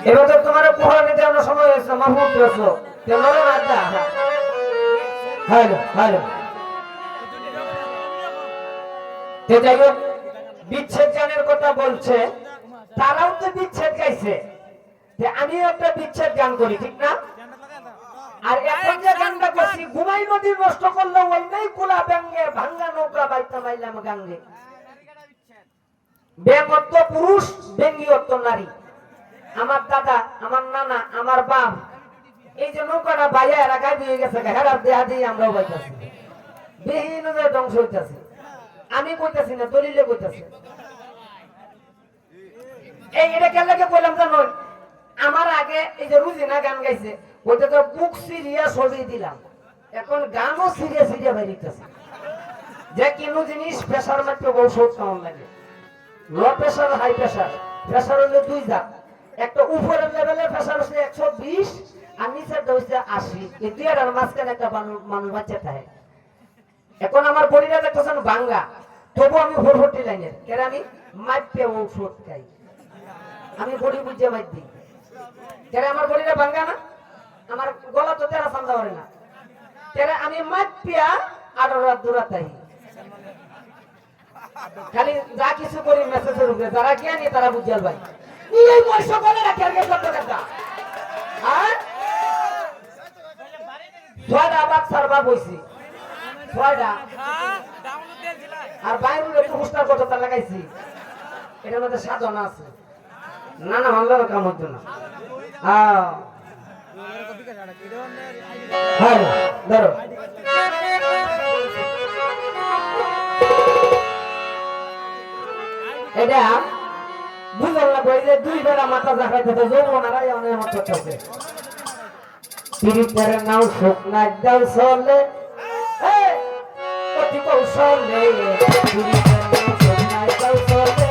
এবার তো তোমার উপহার নিতে আমরা সময় হয়েছে মাহমুদ দিয়েছো তেমন আড্ডা হ্যালো হ্যালো যাই হোক বিচ্ছেদ গানের কথা বলছে তারাও তো বিচ্ছেদ গাইছে আমিও একটা বিচ্ছেদ গান করি ঠিক না আর এখন যে গানটা করছি ঘুমাই নদী নষ্ট করলো ওই নাই কুলা ব্যাঙ্গে ভাঙ্গা নৌকা বাইতা মাইলাম গাঙ্গে ব্যাং অর্থ পুরুষ ব্যঙ্গি অর্থ নারী আমার দাদা আমার নানা আমার বাপ এই যে নৌকাটা বাইয়া এরা গাই দিয়ে গেছে হেরার দেহা দিয়ে আমরাও বাইতেছি বিহীন ধ্বংস হইতেছে আমি কইতেছি না দলিলে কইতেছে এই এটা কেন লাগে বললাম জানো আমার আগে এই যে রুজিনা গান গাইছে ওইটা তো বুক সিরিয়া ছবি দিলাম এখন গানও সিরিয়া সিরিয়া বেরিতেছে যে কোনো জিনিস প্রেসার মাত্র ঔষধ কেমন লাগে low pressure high pressure pressure হলো দুই জাত একটা উপরের লেভেলের প্রেসার হচ্ছে 120 আর নিচের হচ্ছে 80 এই দুইটার মাঝখানে একটা মানুষ বাচ্চা থাকে এখন আমার বডিটা দেখতেছেন ভাঙ্গা তবু আমি 440 লাইনের কেন আমি মাইপে ঔষধ খাই আমি বডি বুঝে মাইপ দিই কেন আমার বডিটা ভাঙ্গা না আমার গলা তো তেরা সান্দা করে না কেন আমি মাইপিয়া আর রাত দূরাতাই খালি যা কিছু করি মেসেজের উপরে যারা জ্ঞানী তারা বুঝাল ভাই এই বয়স বলে রাখি আর গেল তো কথা হ্যাঁ ছয়টা বাচ্চার বাপ হইছি ছয়টা আর বাইরে একটু হুস্টার কথা লাগাইছি এটার মধ্যে সাধনা আছে না না ভালো কাম হতো না হ্যাঁ ধরো এটা বুঝল না বই যে দুই বেড়া মাথা দেখাইতে যৌবনারাই অনেক আমার চোখে তিরিপের নাও শোক না দাও চলে অতি কৌশলে তিরিপের নাও শোক না দাও চলে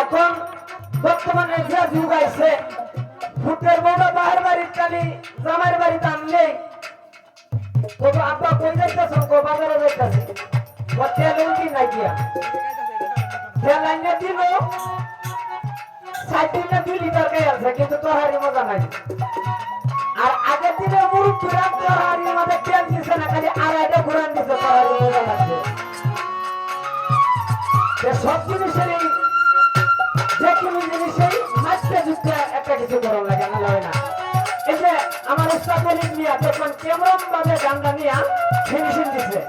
এখন বর্তমানে যে যুগ আইছে ফুটের বড় বাহির বাড়ির চালি জামাইয়ের বাড়িতে আনলে আব্বা কই যাইতেছ বাজারে যাইতেছে তেলেও কি নাই দিয়া তেলাইনে দিল 60 দিনে 2 লিটার খাই আছে কিন্তু তরহারি মজা নাই আর আগের দিনে মুরুব্বিরা তরহারির মধ্যে তেল দিছে না খালি আড়াইটা ঘুরান দিছে তরহারি মজা লাগছে সব জিনিসেরই যে কোনো জিনিসেই মাছতে যুক্ত একটা কিছু গরম লাগে না লাগে না এই যে আমার উস্তাদ আলী মিয়া দেখুন কেমন ভাবে গানটা নিয়ে ফিনিশিং দিছে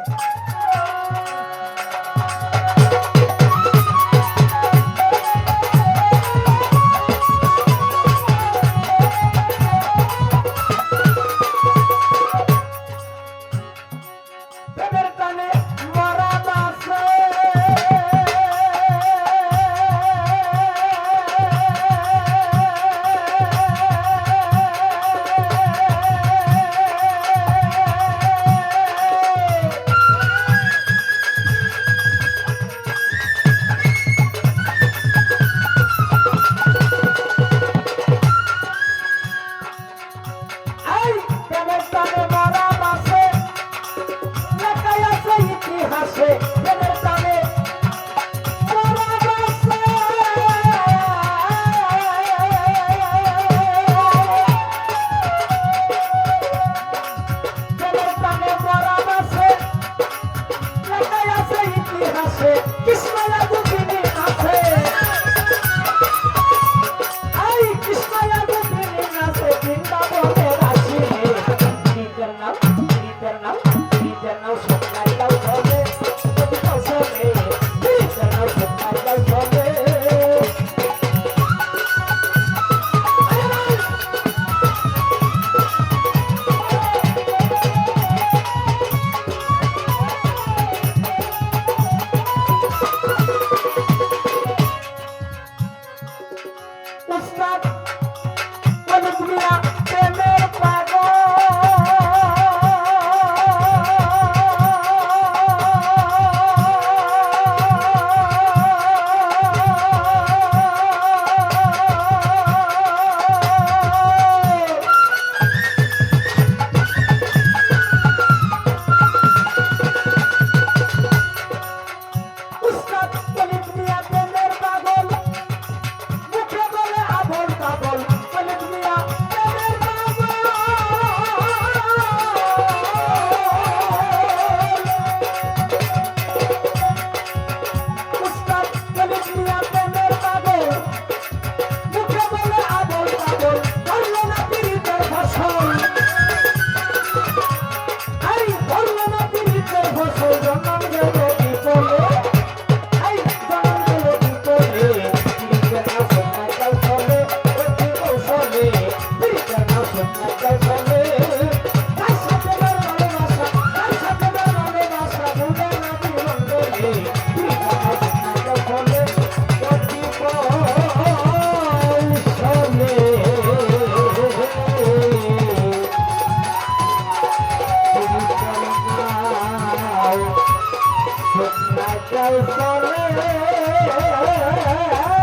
Go,